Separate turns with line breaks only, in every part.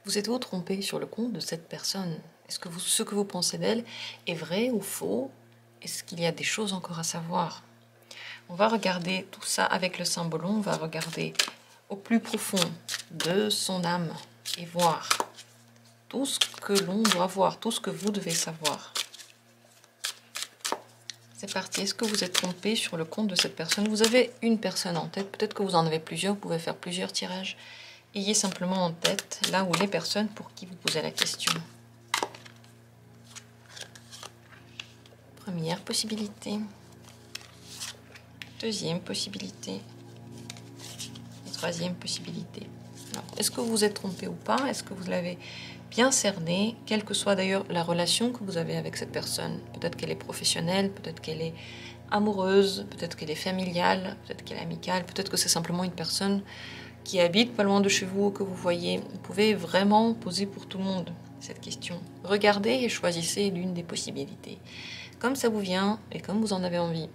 Vous êtes-vous trompé sur le compte de cette personne? Est-ce que ce que vous pensez d'elle est vrai ou faux? Est-ce qu'il y a des choses encore à savoir? On va regarder tout ça avec le symbolon, on va regarder au plus profond de son âme et voir tout ce que l'on doit voir, tout ce que vous devez savoir. C'est parti. Est-ce que vous êtes trompé sur le compte de cette personne? Vous avez une personne en tête, peut-être que vous en avez plusieurs, vous pouvez faire plusieurs tirages. Ayez simplement en tête là où les personnes pour qui vous posez la question. Première possibilité. Deuxième possibilité. Et troisième possibilité. Est-ce que vous êtes trompé ou pas? Est-ce que vous l'avez bien cerné, quelle que soit d'ailleurs la relation que vous avez avec cette personne? Peut-être qu'elle est professionnelle, peut-être qu'elle est amoureuse, peut-être qu'elle est familiale, peut-être qu'elle est amicale, peut-être que c'est simplement une personne qui habite pas loin de chez vous, que vous voyez. Vous pouvez vraiment poser pour tout le monde cette question. Regardez et choisissez l'une des possibilités. Comme ça vous vient et comme vous en avez envie.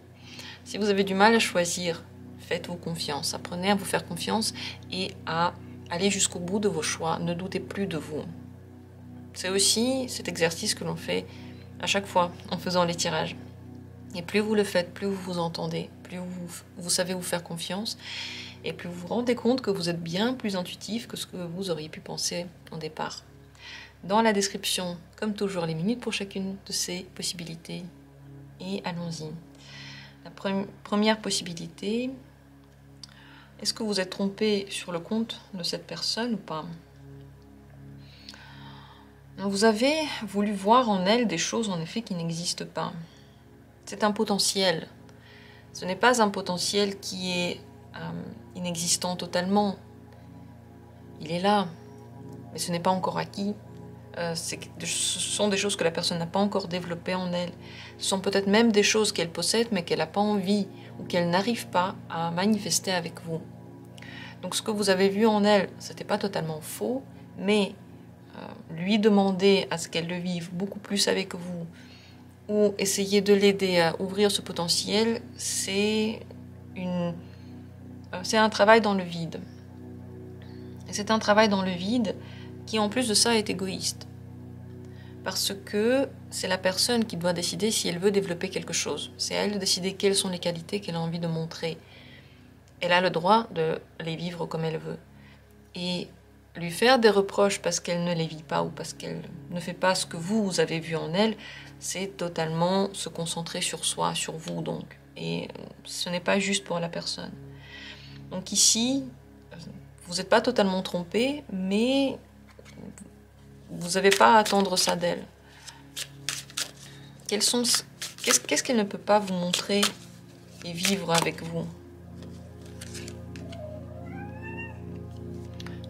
Si vous avez du mal à choisir, faites-vous confiance. Apprenez à vous faire confiance et à aller jusqu'au bout de vos choix. Ne doutez plus de vous. C'est aussi cet exercice que l'on fait à chaque fois en faisant les tirages. Et plus vous le faites, plus vous vous entendez, plus vous savez vous faire confiance, et plus vous vous rendez compte que vous êtes bien plus intuitif que ce que vous auriez pu penser au départ. Dans la description, comme toujours, les minutes pour chacune de ces possibilités. Et allons-y. La première possibilité, est-ce que vous êtes trompé sur le compte de cette personne ou pas? Vous avez voulu voir en elle des choses en effet qui n'existent pas. C'est un potentiel. Ce n'est pas un potentiel qui est inexistant totalement. Il est là, mais ce n'est pas encore acquis. Ce sont des choses que la personne n'a pas encore développées en elle. Ce sont peut-être même des choses qu'elle possède, mais qu'elle n'a pas envie ou qu'elle n'arrive pas à manifester avec vous. Donc ce que vous avez vu en elle, ce n'était pas totalement faux, mais lui demander à ce qu'elle le vive beaucoup plus avec vous, ou essayer de l'aider à ouvrir ce potentiel, c'est un travail dans le vide. Et c'est un travail dans le vide qui, en plus de ça, est égoïste. Parce que c'est la personne qui doit décider si elle veut développer quelque chose. C'est à elle de décider quelles sont les qualités qu'elle a envie de montrer. Elle a le droit de les vivre comme elle veut. Et lui faire des reproches parce qu'elle ne les vit pas ou parce qu'elle ne fait pas ce que vous avez vu en elle, c'est totalement se concentrer sur soi, sur vous donc. Et ce n'est pas juste pour la personne. Donc ici, vous n'êtes pas totalement trompé, mais vous n'avez pas à attendre ça d'elle. Qu'est-ce qu'elle ne peut pas vous montrer et vivre avec vous?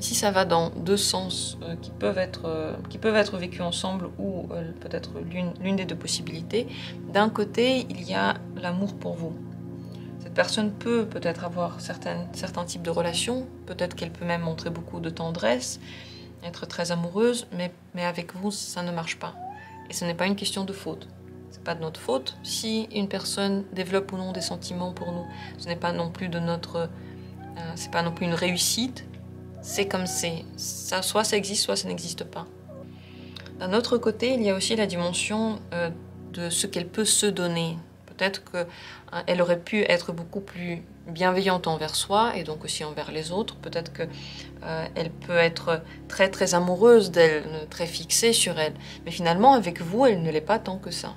Ici, ça va dans deux sens qui peuvent être vécus ensemble ou peut-être l'une des deux possibilités. D'un côté, il y a l'amour pour vous. Cette personne peut peut-être avoir certains types de relations, peut-être qu'elle peut même montrer beaucoup de tendresse, être très amoureuse, mais avec vous, ça ne marche pas. Et ce n'est pas une question de faute. Ce n'est pas de notre faute si une personne développe ou non des sentiments pour nous. Ce n'est pas non plus c'est pas non plus une réussite. C'est comme c'est. Ça, soit ça existe, soit ça n'existe pas. D'un autre côté, il y a aussi la dimension de ce qu'elle peut se donner. Peut-être qu'elle aurait pu être beaucoup plus bienveillante envers soi et donc aussi envers les autres. Peut-être qu'elle peut être très très amoureuse d'elle, très fixée sur elle. Mais finalement, avec vous, elle ne l'est pas tant que ça.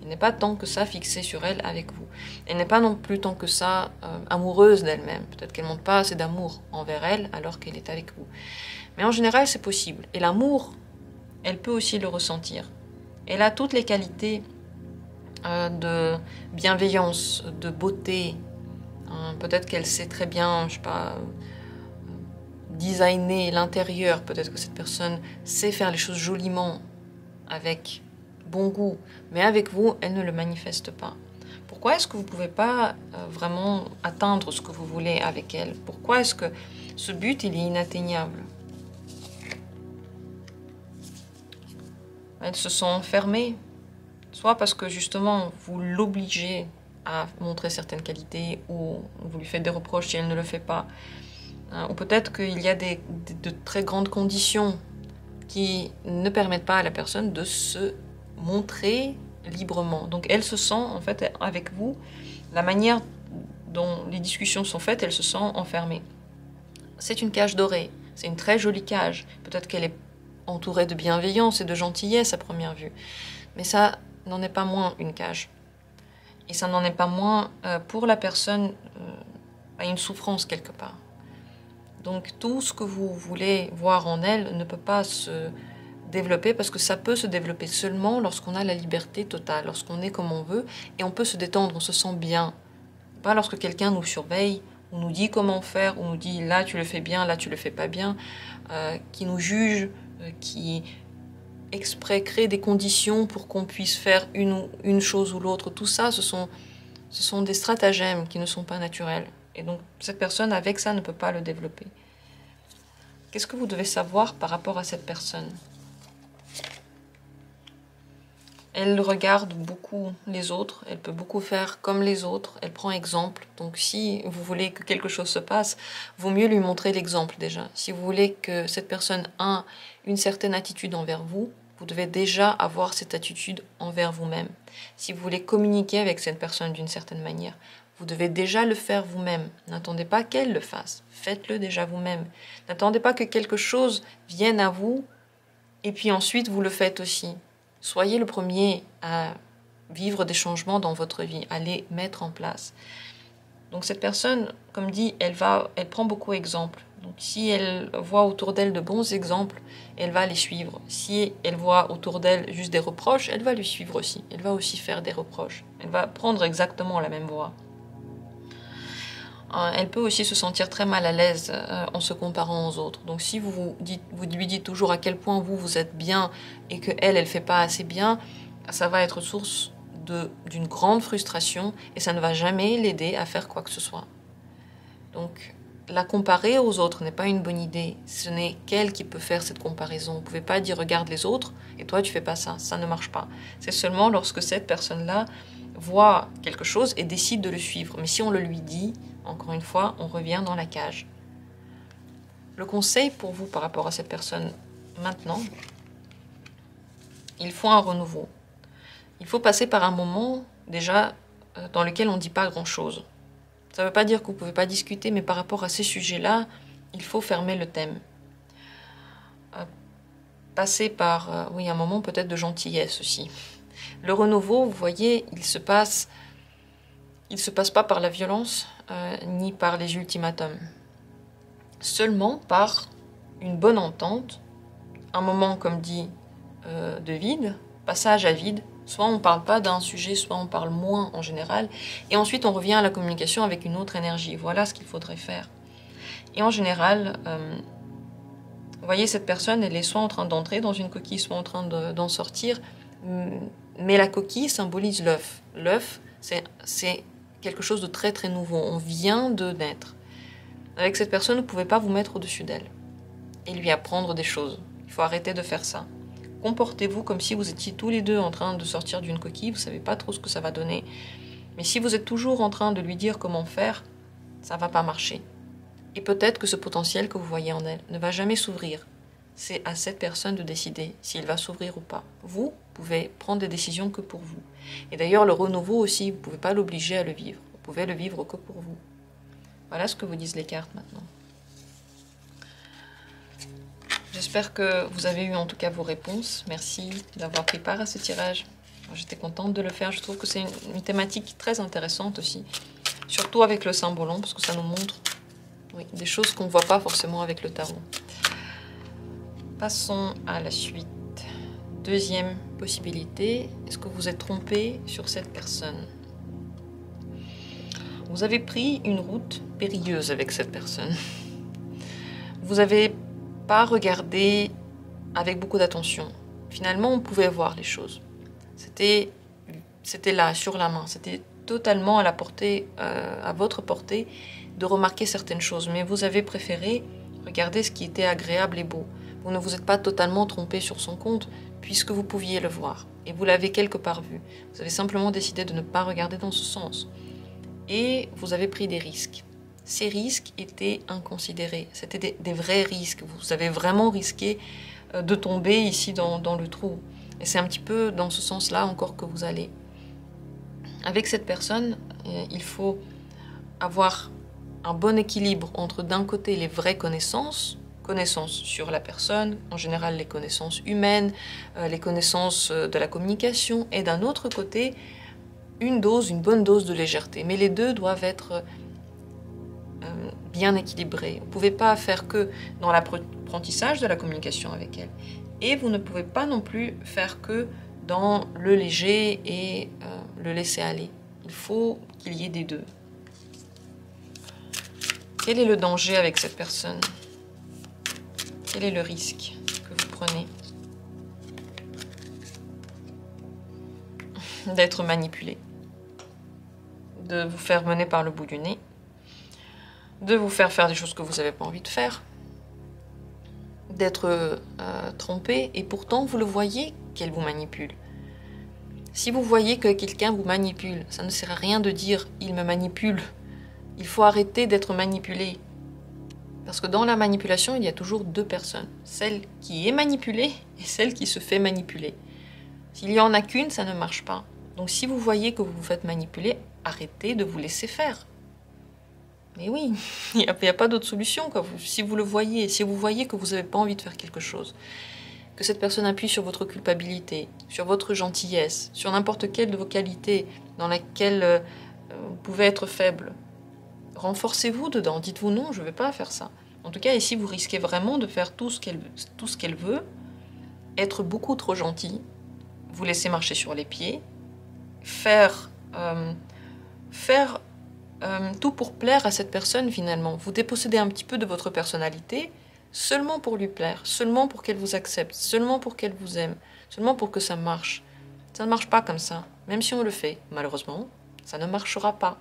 Elle n'est pas tant que ça fixée sur elle avec vous. Elle n'est pas non plus tant que ça amoureuse d'elle-même. Peut-être qu'elle ne montre pas assez d'amour envers elle alors qu'elle est avec vous. Mais en général, c'est possible. Et l'amour, elle peut aussi le ressentir. Elle a toutes les qualités de bienveillance, de beauté. Peut-être qu'elle sait très bien, je sais pas, designer l'intérieur. Peut-être que cette personne sait faire les choses joliment, avec bon goût. Mais avec vous, elle ne le manifeste pas. Pourquoi est-ce que vous ne pouvez pas vraiment atteindre ce que vous voulez avec elle? Pourquoi est-ce que ce but, il est inatteignable? Elle se sent fermée, soit parce que justement vous l'obligez à montrer certaines qualités ou vous lui faites des reproches si elle ne le fait pas. Ou peut-être qu'il y a de très grandes conditions qui ne permettent pas à la personne de se montrer librement. Donc elle se sent, en fait, avec vous, la manière dont les discussions sont faites, elle se sent enfermée. C'est une cage dorée, c'est une très jolie cage. Peut-être qu'elle est entourée de bienveillance et de gentillesse à première vue, mais ça n'en est pas moins une cage. Et ça n'en est pas moins, pour la personne, une souffrance quelque part. Donc tout ce que vous voulez voir en elle ne peut pas se développer, parce que ça peut se développer seulement lorsqu'on a la liberté totale, lorsqu'on est comme on veut, et on peut se détendre, on se sent bien. Pas lorsque quelqu'un nous surveille, on nous dit comment faire, on nous dit là tu le fais bien, là tu le fais pas bien, qui nous juge, qui exprès crée des conditions pour qu'on puisse faire une chose ou l'autre. Tout ça, ce sont des stratagèmes qui ne sont pas naturels. Et donc cette personne avec ça ne peut pas le développer. Qu'est-ce que vous devez savoir par rapport à cette personne? Elle regarde beaucoup les autres, elle peut beaucoup faire comme les autres, elle prend exemple. Donc si vous voulez que quelque chose se passe, vaut mieux lui montrer l'exemple déjà. Si vous voulez que cette personne ait une certaine attitude envers vous, vous devez déjà avoir cette attitude envers vous-même. Si vous voulez communiquer avec cette personne d'une certaine manière, vous devez déjà le faire vous-même. N'attendez pas qu'elle le fasse, faites-le déjà vous-même. N'attendez pas que quelque chose vienne à vous et puis ensuite vous le faites aussi. Soyez le premier à vivre des changements dans votre vie, à les mettre en place. Donc cette personne, comme dit, elle prend beaucoup d'exemples. Donc si elle voit autour d'elle de bons exemples, elle va les suivre. Si elle voit autour d'elle juste des reproches, elle va lui suivre aussi. Elle va aussi faire des reproches. Elle va prendre exactement la même voie. Elle peut aussi se sentir très mal à l'aise en se comparant aux autres. Donc si vous lui dites toujours à quel point vous êtes bien et qu'elle ne fait pas assez bien, ça va être source d'une grande frustration et ça ne va jamais l'aider à faire quoi que ce soit. Donc la comparer aux autres n'est pas une bonne idée. Ce n'est qu'elle qui peut faire cette comparaison. Vous ne pouvez pas dire regarde les autres et toi tu fais pas ça. Ça ne marche pas. C'est seulement lorsque cette personne-là voit quelque chose et décide de le suivre. Mais si on le lui dit, encore une fois, on revient dans la cage. Le conseil pour vous par rapport à cette personne maintenant, il faut un renouveau. Il faut passer par un moment déjà dans lequel on ne dit pas grand-chose. Ça ne veut pas dire que vous ne pouvez pas discuter, mais par rapport à ces sujets-là, il faut fermer le thème. Passer par un moment peut-être de gentillesse aussi. Le renouveau, vous voyez, il se passe pas par la violence, ni par les ultimatums. Seulement par une bonne entente, un moment, comme dit, de vide, passage à vide. Soit on ne parle pas d'un sujet, soit on parle moins en général. Et ensuite, on revient à la communication avec une autre énergie. Voilà ce qu'il faudrait faire. Et en général, vous voyez, cette personne, elle est soit en train d'entrer dans une coquille, soit en train d'en sortir. Mais la coquille symbolise l'œuf. L'œuf, c'est quelque chose de très très nouveau. On vient de naître. Avec cette personne, vous ne pouvez pas vous mettre au-dessus d'elle et lui apprendre des choses. Il faut arrêter de faire ça. Comportez-vous comme si vous étiez tous les deux en train de sortir d'une coquille. Vous ne savez pas trop ce que ça va donner. Mais si vous êtes toujours en train de lui dire comment faire, ça ne va pas marcher. Et peut-être que ce potentiel que vous voyez en elle ne va jamais s'ouvrir. C'est à cette personne de décider s'il va s'ouvrir ou pas. Vous pouvez prendre des décisions que pour vous. Et d'ailleurs, le renouveau aussi, vous ne pouvez pas l'obliger à le vivre. Vous pouvez le vivre que pour vous. Voilà ce que vous disent les cartes maintenant. J'espère que vous avez eu en tout cas vos réponses. Merci d'avoir pris part à ce tirage. J'étais contente de le faire. Je trouve que c'est une thématique très intéressante aussi. Surtout avec le cymbolon, parce que ça nous montre des choses qu'on ne voit pas forcément avec le tarot. Passons à la suite. Deuxième possibilité. Est-ce que vous êtes trompé sur cette personne? Vous avez pris une route périlleuse avec cette personne. Vous n'avez pas regardé avec beaucoup d'attention. Finalement, on pouvait voir les choses. C'était là, sur la main. C'était totalement à la portée, à votre portée, de remarquer certaines choses. Mais vous avez préféré regarder ce qui était agréable et beau. Vous ne vous êtes pas totalement trompé sur son compte, puisque vous pouviez le voir. Et vous l'avez quelque part vu. Vous avez simplement décidé de ne pas regarder dans ce sens. Et vous avez pris des risques. Ces risques étaient inconsidérés. C'était des vrais risques. Vous avez vraiment risqué de tomber ici dans le trou. Et c'est un petit peu dans ce sens-là encore que vous allez. Avec cette personne, il faut avoir un bon équilibre entre d'un côté les vraies connaissances sur la personne, en général les connaissances humaines, les connaissances de la communication, et d'un autre côté, une bonne dose de légèreté. Mais les deux doivent être bien équilibrés. Vous ne pouvez pas faire que dans l'apprentissage de la communication avec elle. Et vous ne pouvez pas non plus faire que dans le léger et le laisser aller. Il faut qu'il y ait des deux. Quel est le danger avec cette personne? Quel est le risque que vous prenez? D'être manipulé, de vous faire mener par le bout du nez, de vous faire faire des choses que vous n'avez pas envie de faire, d'être trompé, et pourtant vous le voyez qu'elle vous manipule. Si vous voyez que quelqu'un vous manipule, ça ne sert à rien de dire « il me manipule ». Il faut arrêter d'être manipulé. Parce que dans la manipulation, il y a toujours deux personnes. Celle qui est manipulée et celle qui se fait manipuler. S'il n'y en a qu'une, ça ne marche pas. Donc si vous voyez que vous vous faites manipuler, arrêtez de vous laisser faire. Mais oui, il n'y a pas d'autre solution. Si vous le voyez, si vous voyez que vous n'avez pas envie de faire quelque chose, que cette personne appuie sur votre culpabilité, sur votre gentillesse, sur n'importe quelle de vos qualités dans laquelle vous pouvez être faible, renforcez-vous dedans. Dites-vous non, je ne vais pas faire ça. En tout cas, ici, vous risquez vraiment de faire tout ce qu'elle veut, être beaucoup trop gentil, vous laisser marcher sur les pieds, faire tout pour plaire à cette personne finalement. Vous dépossédez un petit peu de votre personnalité seulement pour lui plaire, seulement pour qu'elle vous accepte, seulement pour qu'elle vous aime, seulement pour que ça marche. Ça ne marche pas comme ça. Même si on le fait, malheureusement, ça ne marchera pas.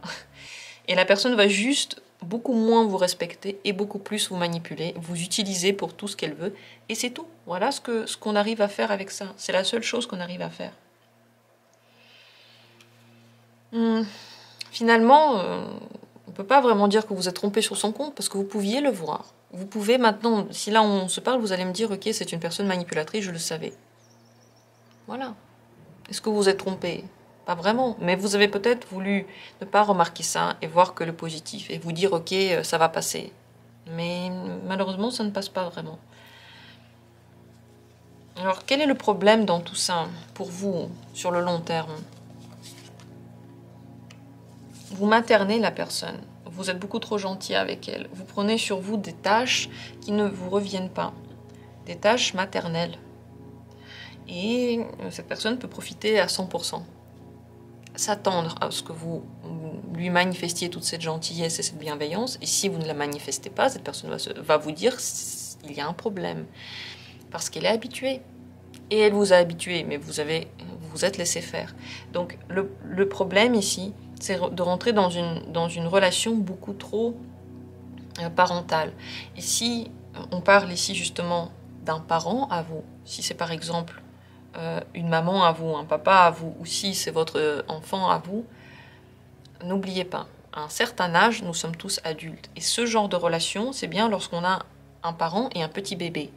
Et la personne va juste beaucoup moins vous respecter et beaucoup plus vous manipuler, vous utiliser pour tout ce qu'elle veut. Et c'est tout. Voilà ce qu'on arrive à faire avec ça. C'est la seule chose qu'on arrive à faire. Finalement, on ne peut pas vraiment dire que vous êtes trompé sur son compte parce que vous pouviez le voir. Vous pouvez maintenant, si là on se parle, vous allez me dire « Ok, c'est une personne manipulatrice, je le savais. » Voilà. Est-ce que vous êtes trompé? Pas vraiment, mais vous avez peut-être voulu ne pas remarquer ça et voir que le positif et vous dire « Ok, ça va passer. » Mais malheureusement, ça ne passe pas vraiment. Alors, quel est le problème dans tout ça pour vous sur le long terme? Vous maternez la personne. Vous êtes beaucoup trop gentil avec elle. Vous prenez sur vous des tâches qui ne vous reviennent pas. Des tâches maternelles. Et cette personne peut profiter à 100%. S'attendre à ce que vous lui manifestiez toute cette gentillesse et cette bienveillance. Et si vous ne la manifestez pas, cette personne va vous dire qu'il y a un problème. Parce qu'elle est habituée. Et elle vous a habitué, mais vous vous êtes laissé faire. Donc le problème ici, c'est de rentrer dans une relation beaucoup trop parentale. Et si on parle ici justement d'un parent à vous, si c'est par exemple une maman à vous, un papa à vous, ou si c'est votre enfant à vous, n'oubliez pas, à un certain âge, nous sommes tous adultes. Et ce genre de relation, c'est bien lorsqu'on a un parent et un petit bébé.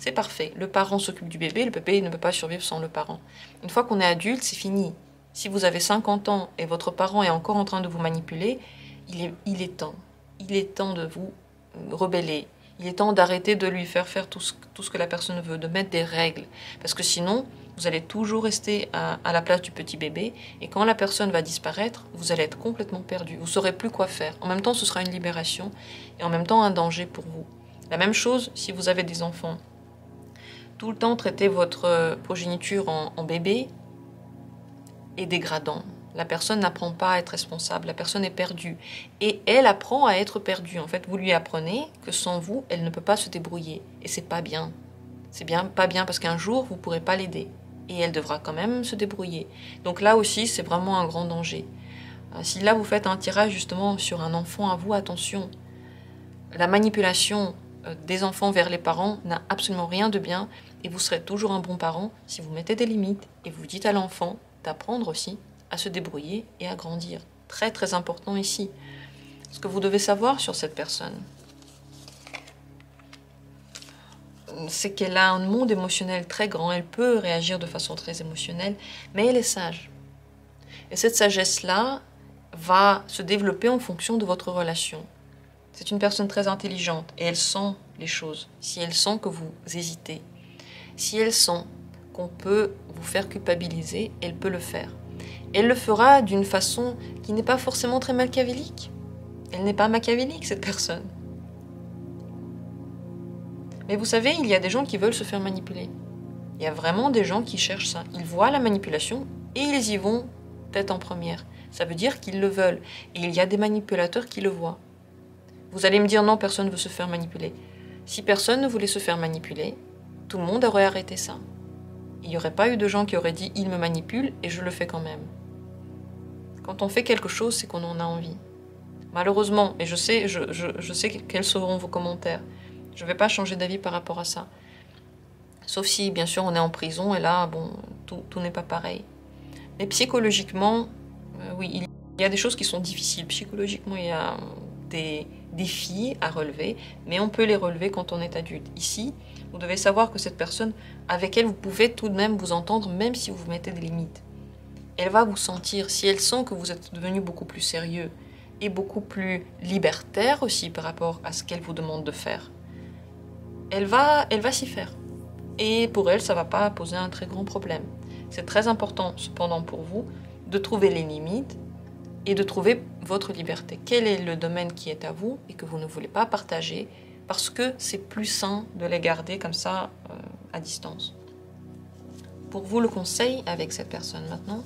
C'est parfait. Le parent s'occupe du bébé, le bébé ne peut pas survivre sans le parent. Une fois qu'on est adulte, c'est fini. Si vous avez 50 ans et votre parent est encore en train de vous manipuler, il est temps. Il est temps de vous rebeller. Il est temps d'arrêter de lui faire tout ce que la personne veut, de mettre des règles. Parce que sinon, vous allez toujours rester à la place du petit bébé. Et quand la personne va disparaître, vous allez être complètement perdu. Vous ne saurez plus quoi faire. En même temps, ce sera une libération et en même temps un danger pour vous. La même chose si vous avez des enfants. Tout le temps traiter votre progéniture en bébé est dégradant. La personne n'apprend pas à être responsable, la personne est perdue. Et elle apprend à être perdue. En fait, vous lui apprenez que sans vous, elle ne peut pas se débrouiller. Et c'est pas bien. C'est pas bien parce qu'un jour, vous ne pourrez pas l'aider. Et elle devra quand même se débrouiller. Donc là aussi, c'est vraiment un grand danger. Si là, vous faites un tirage justement sur un enfant à vous, attention. La manipulation des enfants vers les parents n'a absolument rien de bien. Et vous serez toujours un bon parent si vous mettez des limites et vous dites à l'enfant d'apprendre aussi à se débrouiller et à grandir. Très très important ici. Ce que vous devez savoir sur cette personne. c'est qu'elle a un monde émotionnel très grand, elle peut réagir de façon très émotionnelle, mais elle est sage. Et cette sagesse-là va se développer en fonction de votre relation. C'est une personne très intelligente et elle sent les choses. Si elle sent que vous hésitez, si elle sent qu'on peut vous faire culpabiliser, elle peut le faire. Elle le fera d'une façon qui n'est pas forcément très machiavélique. Elle n'est pas machiavélique, cette personne. Mais vous savez, il y a des gens qui veulent se faire manipuler. Il y a vraiment des gens qui cherchent ça. Ils voient la manipulation et ils y vont tête en première. Ça veut dire qu'ils le veulent. Et il y a des manipulateurs qui le voient. Vous allez me dire non, personne ne veut se faire manipuler. Si personne ne voulait se faire manipuler, tout le monde aurait arrêté ça. Il n'y aurait pas eu de gens qui auraient dit « il me manipule et je le fais quand même ». Quand on fait quelque chose, c'est qu'on en a envie. Malheureusement, et je sais quels seront vos commentaires, je ne vais pas changer d'avis par rapport à ça. Sauf si, bien sûr, on est en prison et là, bon, tout n'est pas pareil. Mais psychologiquement, oui, il y a des choses qui sont difficiles. Psychologiquement, il y a des défis à relever, mais on peut les relever quand on est adulte. Ici, vous devez savoir que cette personne, avec elle, vous pouvez tout de même vous entendre, même si vous vous mettez des limites. Elle va vous sentir, si elle sent que vous êtes devenu beaucoup plus sérieux et beaucoup plus libertaire aussi par rapport à ce qu'elle vous demande de faire, elle va s'y faire. Et pour elle, ça ne va pas poser un très grand problème. C'est très important, cependant, pour vous, de trouver les limites et de trouver votre liberté. Quel est le domaine qui est à vous et que vous ne voulez pas partager parce que c'est plus sain de les garder comme ça à distance. Pour vous, le conseil avec cette personne maintenant,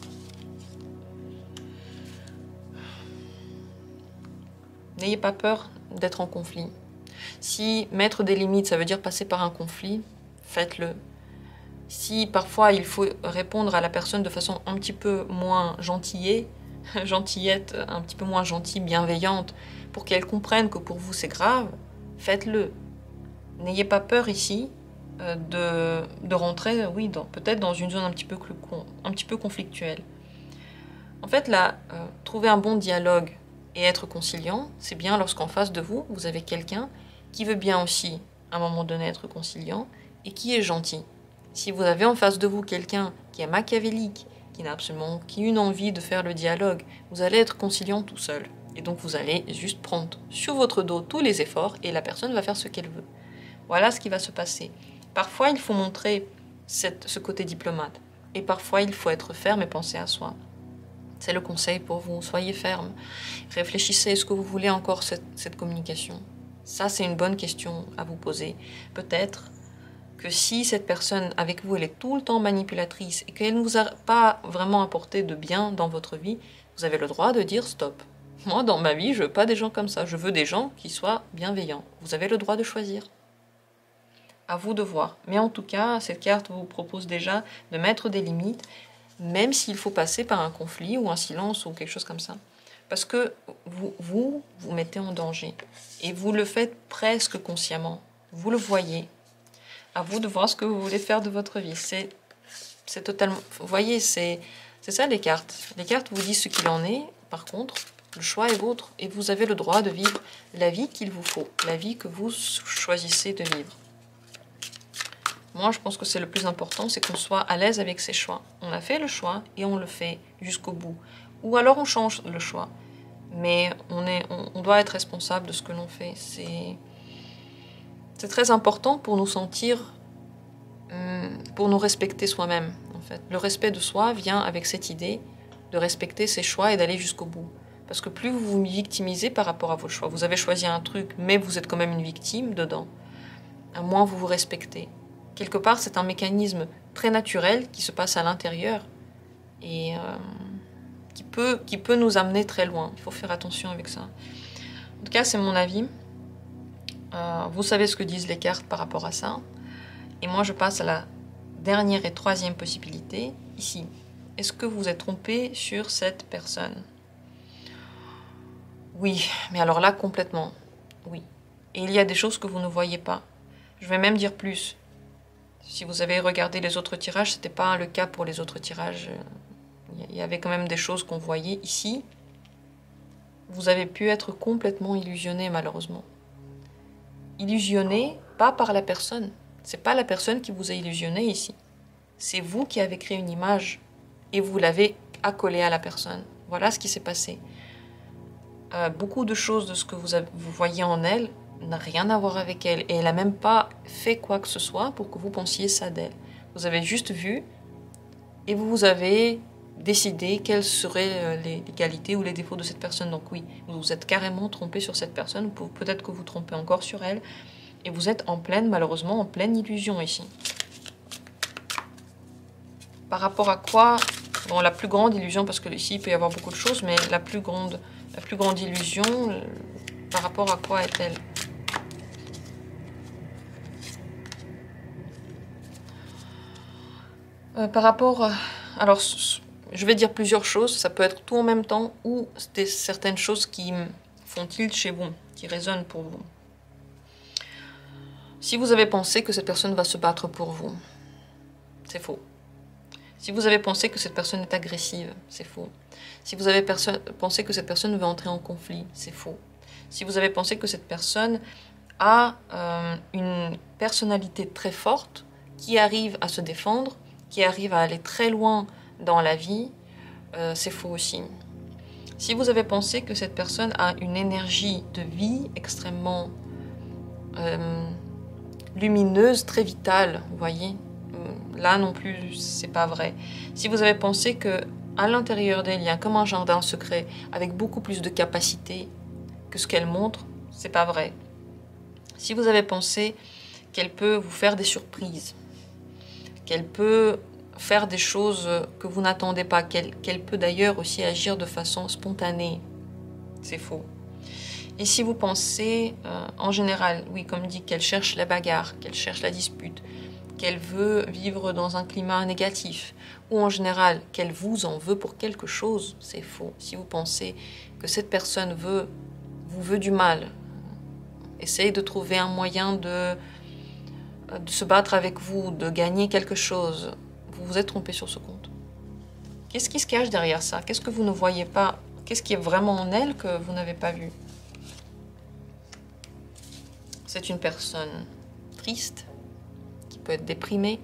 n'ayez pas peur d'être en conflit. Si mettre des limites, ça veut dire passer par un conflit, faites-le. Si parfois il faut répondre à la personne de façon un petit peu moins gentillette, un petit peu moins gentille, bienveillante, pour qu'elle comprenne que pour vous c'est grave, faites-le. N'ayez pas peur ici de rentrer, oui, peut-être dans une zone un petit peu conflictuelle. En fait, là, trouver un bon dialogue et être conciliant, c'est bien lorsqu'en face de vous, vous avez quelqu'un qui veut bien aussi, à un moment donné, être conciliant et qui est gentil. Si vous avez en face de vous quelqu'un qui est machiavélique, qui n'a absolument aucune envie de faire le dialogue, vous allez être conciliant tout seul. Et donc vous allez juste prendre sur votre dos tous les efforts et la personne va faire ce qu'elle veut. Voilà ce qui va se passer. Parfois, il faut montrer ce côté diplomate. Et parfois, il faut être ferme et penser à soi. C'est le conseil pour vous. Soyez ferme. Réfléchissez. Est-ce que vous voulez encore cette communication? Ça, c'est une bonne question à vous poser. Peut-être que si cette personne avec vous, elle est tout le temps manipulatrice et qu'elle ne vous a pas vraiment apporté de bien dans votre vie, vous avez le droit de dire stop. Moi, dans ma vie, je veux pas des gens comme ça. Je veux des gens qui soient bienveillants. Vous avez le droit de choisir. À vous de voir. Mais en tout cas, cette carte vous propose déjà de mettre des limites, même s'il faut passer par un conflit ou un silence ou quelque chose comme ça. Parce que vous mettez en danger. Et vous le faites presque consciemment. Vous le voyez. À vous de voir ce que vous voulez faire de votre vie. C'est totalement... Vous voyez, c'est ça les cartes. Les cartes vous disent ce qu'il en est. Par contre, le choix est vôtre. Et vous avez le droit de vivre la vie qu'il vous faut. La vie que vous choisissez de vivre. Moi, je pense que c'est le plus important, c'est qu'on soit à l'aise avec ses choix. On a fait le choix et on le fait jusqu'au bout. Ou alors on change le choix. Mais on doit être responsable de ce que l'on fait. C'est très important pour nous sentir, pour nous respecter soi-même, en fait. Le respect de soi vient avec cette idée de respecter ses choix et d'aller jusqu'au bout. Parce que plus vous vous victimisez par rapport à vos choix, vous avez choisi un truc, mais vous êtes quand même une victime dedans, à moins vous vous respectez. Quelque part, c'est un mécanisme très naturel qui se passe à l'intérieur et qui peut nous amener très loin. Il faut faire attention avec ça. En tout cas, c'est mon avis. Vous savez ce que disent les cartes par rapport à ça. Et moi, je passe à la dernière et troisième possibilité, ici. Est-ce que vous êtes trompé sur cette personne? Oui, mais alors là, complètement. Oui. Et il y a des choses que vous ne voyez pas. Je vais même dire plus. Si vous avez regardé les autres tirages, ce n'était pas le cas pour les autres tirages. Il y avait quand même des choses qu'on voyait ici. Vous avez pu être complètement illusionné, malheureusement. Illusionné, pas par la personne, C'est pas la personne qui vous a illusionné ici. C'est vous qui avez créé une image et vous l'avez accolée à la personne. Voilà ce qui s'est passé. Beaucoup de choses de ce que vous voyez en elle n'a rien à voir avec elle. Et elle n'a même pas fait quoi que ce soit pour que vous pensiez ça d'elle. Vous avez juste vu et vous avez décidé quelles seraient les qualités ou les défauts de cette personne. Donc oui, vous vous êtes carrément trompé sur cette personne. Peut-être que vous trompez encore sur elle. Et vous êtes malheureusement, en pleine illusion ici. Par rapport à quoi? Bon, la plus grande illusion, parce que ici, il peut y avoir beaucoup de choses, mais la plus grande illusion, par rapport à quoi est-elle? Par rapport... alors, je vais dire plusieurs choses. Ça peut être tout en même temps ou certaines choses qui font tilt chez vous, qui résonnent pour vous. Si vous avez pensé que cette personne va se battre pour vous, c'est faux. Si vous avez pensé que cette personne est agressive, c'est faux. Si vous avez pensé que cette personne veut entrer en conflit, c'est faux. Si vous avez pensé que cette personne a une personnalité très forte, qui arrive à se défendre, qui arrive à aller très loin dans la vie, c'est faux aussi. Si vous avez pensé que cette personne a une énergie de vie extrêmement lumineuse, très vitale, vous voyez, là non plus, c'est pas vrai. Si vous avez pensé que à l'intérieur d'elle, il y a comme un jardin secret avec beaucoup plus de capacité que ce qu'elle montre, c'est pas vrai. Si vous avez pensé qu'elle peut vous faire des surprises, qu'elle peut faire des choses que vous n'attendez pas, qu'elle peut d'ailleurs aussi agir de façon spontanée, c'est faux. Et si vous pensez, en général, oui, comme dit, qu'elle cherche la bagarre, qu'elle cherche la dispute, qu'elle veut vivre dans un climat négatif, ou en général qu'elle vous en veut pour quelque chose, c'est faux. Si vous pensez que cette personne vous veut du mal, essayez de trouver un moyen de se battre avec vous, de gagner quelque chose, vous vous êtes trompé sur ce compte. Qu'est-ce qui se cache derrière ça? Qu'est-ce que vous ne voyez pas? Qu'est-ce qui est vraiment en elle que vous n'avez pas vu? C'est une personne triste, qui peut être déprimée,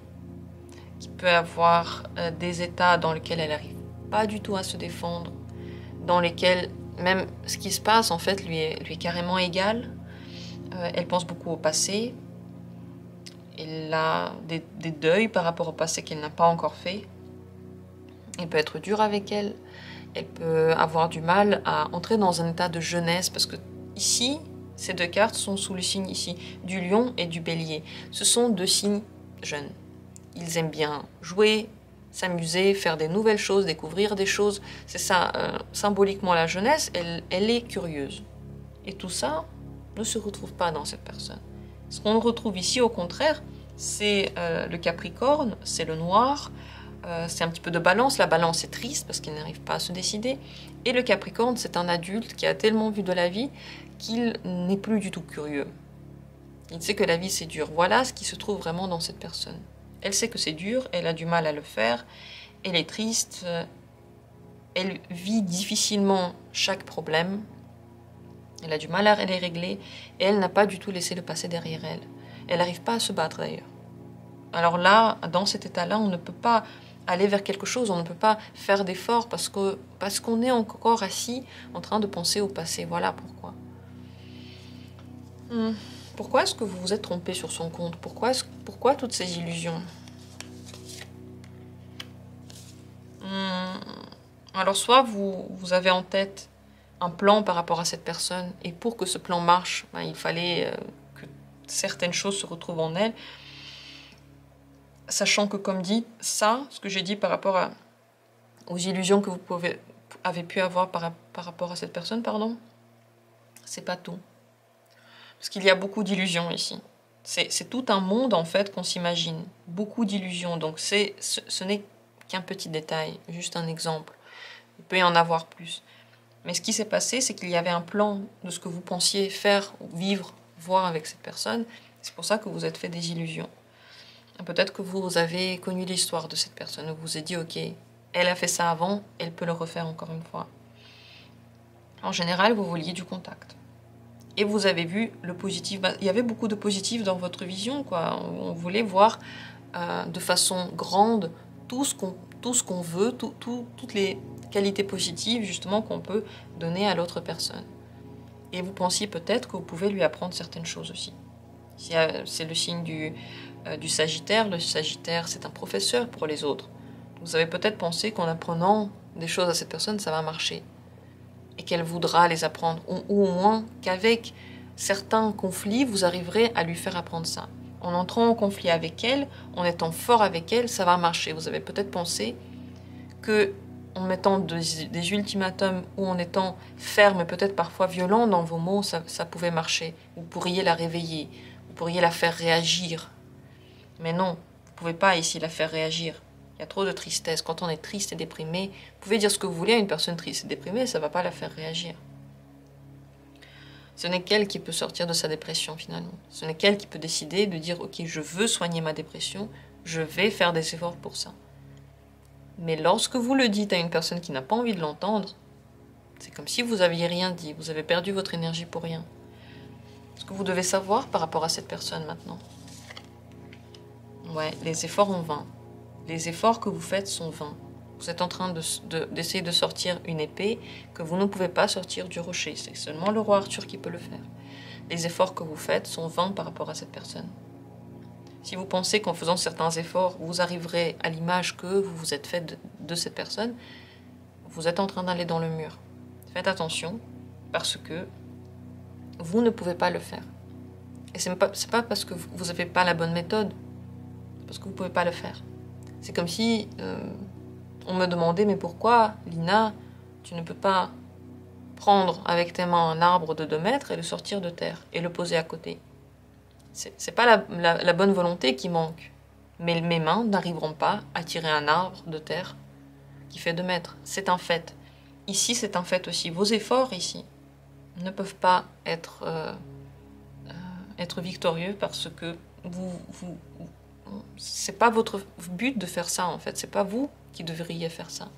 qui peut avoir des états dans lesquels elle n'arrive pas du tout à se défendre, dans lesquels même ce qui se passe en fait lui est carrément égal. Elle pense beaucoup au passé, elle a des deuils par rapport au passé qu'elle n'a pas encore fait. Elle peut être dure avec elle, elle peut avoir du mal à entrer dans un état de jeunesse, parce que ici, ces deux cartes sont sous le signe ici du lion et du bélier. Ce sont deux signes jeunes. Ils aiment bien jouer, s'amuser, faire des nouvelles choses, découvrir des choses. C'est ça, symboliquement la jeunesse, elle est curieuse. Et tout ça ne se retrouve pas dans cette personne. Ce qu'on retrouve ici, au contraire, c'est le Capricorne, c'est le noir, c'est un petit peu de balance. La balance est triste parce qu'il n'arrive pas à se décider. Et le Capricorne, c'est un adulte qui a tellement vu de la vie qu'il n'est plus du tout curieux. Il sait que la vie c'est dur. Voilà ce qui se trouve vraiment dans cette personne. Elle sait que c'est dur, elle a du mal à le faire, elle est triste, elle vit difficilement chaque problème, elle a du mal à les régler et elle n'a pas du tout laissé le passé derrière elle. Elle n'arrive pas à se battre d'ailleurs. Alors là, dans cet état-là, on ne peut pas aller vers quelque chose, on ne peut pas faire d'efforts parce qu'on est encore assis en train de penser au passé. Voilà pourquoi. Pourquoi est-ce que vous vous êtes trompé sur son compte? Pourquoi toutes ces illusions? Alors soit vous avez en tête un plan par rapport à cette personne, et pour que ce plan marche, il fallait que certaines choses se retrouvent en elle, sachant que, comme dit, ça, ce que j'ai dit par rapport aux illusions que vous avez pu avoir par rapport à cette personne, pardon, c'est pas tout. Parce qu'il y a beaucoup d'illusions ici. C'est tout un monde, en fait, qu'on s'imagine. Beaucoup d'illusions. Donc, ce n'est qu'un petit détail, juste un exemple. Il peut y en avoir plus. Mais ce qui s'est passé, c'est qu'il y avait un plan de ce que vous pensiez faire, vivre, voir avec cette personne. C'est pour ça que vous êtes fait des illusions. Peut-être que vous avez connu l'histoire de cette personne. Vous vous êtes dit, ok, elle a fait ça avant, elle peut le refaire encore une fois. En général, vous vouliez du contact. Et vous avez vu le positif. Il y avait beaucoup de positif dans votre vision, quoi. On voulait voir de façon grande tout ce qu'on veut, toutes les qualités positives justement qu'on peut donner à l'autre personne. Et vous pensiez peut-être que vous pouvez lui apprendre certaines choses aussi. C'est le signe du Sagittaire. Le Sagittaire, c'est un professeur pour les autres. Vous avez peut-être pensé qu'en apprenant des choses à cette personne, ça va marcher. Et qu'elle voudra les apprendre. Ou au moins qu'avec certains conflits, vous arriverez à lui faire apprendre ça. En entrant en conflit avec elle, en étant fort avec elle, ça va marcher. Vous avez peut-être pensé que en mettant des ultimatums ou en étant ferme et peut-être parfois violent dans vos mots, ça pouvait marcher. Vous pourriez la réveiller, vous pourriez la faire réagir. Mais non, vous ne pouvez pas ici la faire réagir. Il y a trop de tristesse. Quand on est triste et déprimé, vous pouvez dire ce que vous voulez à une personne triste et déprimée, ça ne va pas la faire réagir. Ce n'est qu'elle qui peut sortir de sa dépression finalement. Ce n'est qu'elle qui peut décider de dire « Ok, je veux soigner ma dépression, je vais faire des efforts pour ça ». Mais lorsque vous le dites à une personne qui n'a pas envie de l'entendre, c'est comme si vous n'aviez rien dit, vous avez perdu votre énergie pour rien. Ce que vous devez savoir par rapport à cette personne maintenant. Ouais, les efforts en vain. Les efforts que vous faites sont vains. Vous êtes en train d'essayer de sortir une épée que vous ne pouvez pas sortir du rocher. C'est seulement le roi Arthur qui peut le faire. Les efforts que vous faites sont vains par rapport à cette personne. Si vous pensez qu'en faisant certains efforts, vous arriverez à l'image que vous vous êtes fait de cette personne, vous êtes en train d'aller dans le mur. Faites attention, parce que vous ne pouvez pas le faire. Et c'est pas parce que vous n'avez pas la bonne méthode, c'est parce que vous ne pouvez pas le faire. C'est comme si on me demandait, mais pourquoi, Lina, tu ne peux pas prendre avec tes mains un arbre de 2 mètres et le sortir de terre et le poser à côté. C'est pas la bonne volonté qui manque. Mais mes mains n'arriveront pas à tirer un arbre de terre qui fait 2 mètres. C'est un fait. Ici, c'est un fait aussi. Vos efforts ici ne peuvent pas être victorieux parce que c'est pas votre but de faire ça en fait. C'est pas vous qui devriez faire ça.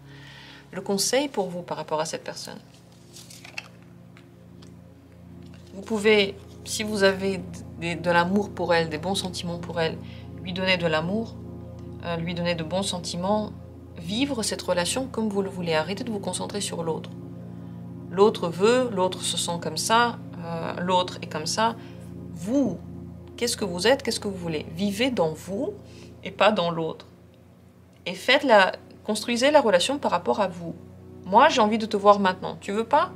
Le conseil pour vous par rapport à cette personne. Vous pouvez, si vous avez de l'amour pour elle, des bons sentiments pour elle, lui donner de l'amour, lui donner de bons sentiments, vivre cette relation comme vous le voulez. Arrêtez de vous concentrer sur l'autre. L'autre veut, l'autre se sent comme ça, l'autre est comme ça. Vous, qu'est-ce que vous êtes, qu'est-ce que vous voulez? Vivez dans vous et pas dans l'autre. Et construisez la relation par rapport à vous. Moi, j'ai envie de te voir maintenant. Tu veux pas?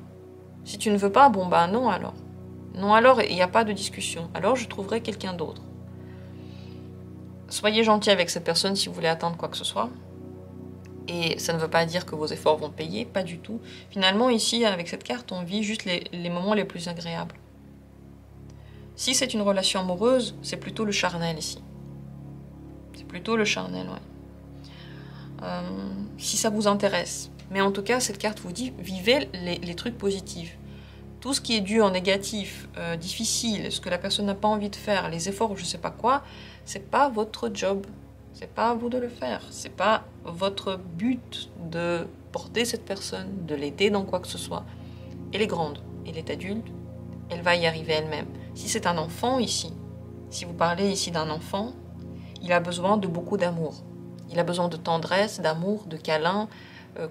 Si tu ne veux pas, bon ben non alors. Non alors, il n'y a pas de discussion. Alors, je trouverai quelqu'un d'autre. Soyez gentil avec cette personne si vous voulez atteindre quoi que ce soit. Et ça ne veut pas dire que vos efforts vont payer, pas du tout. Finalement, ici, avec cette carte, on vit juste les moments les plus agréables. Si c'est une relation amoureuse, c'est plutôt le charnel ici. C'est plutôt le charnel, ouais. Si ça vous intéresse. Mais en tout cas, cette carte vous dit, vivez les trucs positifs. Tout ce qui est dû en négatif, difficile, ce que la personne n'a pas envie de faire, les efforts ou je sais pas quoi, c'est pas votre job. C'est pas à vous de le faire. C'est pas votre but de porter cette personne, de l'aider dans quoi que ce soit. Elle est grande, elle est adulte, elle va y arriver elle-même. Si c'est un enfant ici, si vous parlez ici d'un enfant, il a besoin de beaucoup d'amour. Il a besoin de tendresse, d'amour, de câlin,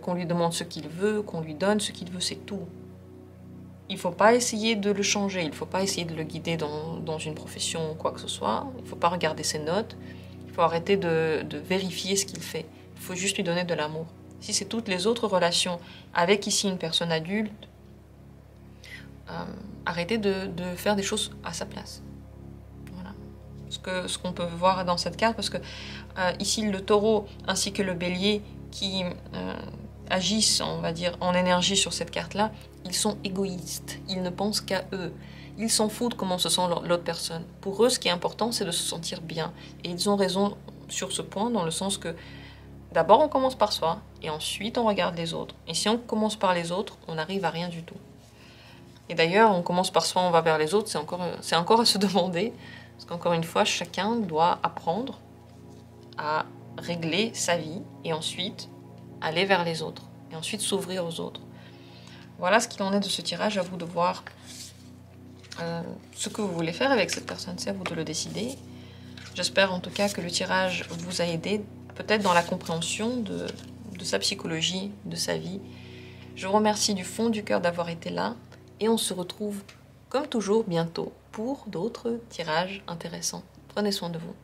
qu'on lui demande ce qu'il veut, qu'on lui donne ce qu'il veut, c'est tout. Il ne faut pas essayer de le changer, il ne faut pas essayer de le guider dans une profession ou quoi que ce soit. Il ne faut pas regarder ses notes. Il faut arrêter de vérifier ce qu'il fait. Il faut juste lui donner de l'amour. Si c'est toutes les autres relations avec ici une personne adulte, arrêtez de faire des choses à sa place. Voilà. Ce qu'on peut voir dans cette carte, parce que ici le taureau ainsi que le bélier qui agissent, on va dire, en énergie sur cette carte-là, ils sont égoïstes. Ils ne pensent qu'à eux. Ils s'en foutent comment se sent l'autre personne. Pour eux, ce qui est important, c'est de se sentir bien. Et ils ont raison sur ce point, dans le sens que d'abord, on commence par soi, et ensuite, on regarde les autres. Et si on commence par les autres, on n'arrive à rien du tout. Et d'ailleurs, on commence par soi, on va vers les autres, c'est encore à se demander. Parce qu'encore une fois, chacun doit apprendre à régler sa vie, et ensuite aller vers les autres. Et ensuite, s'ouvrir aux autres. Voilà ce qu'il en est de ce tirage, à vous de voir Ce que vous voulez faire avec cette personne, c'est à vous de le décider. J'espère en tout cas que le tirage vous a aidé, peut-être dans la compréhension de sa psychologie, de sa vie. Je vous remercie du fond du cœur d'avoir été là et on se retrouve comme toujours bientôt pour d'autres tirages intéressants. Prenez soin de vous.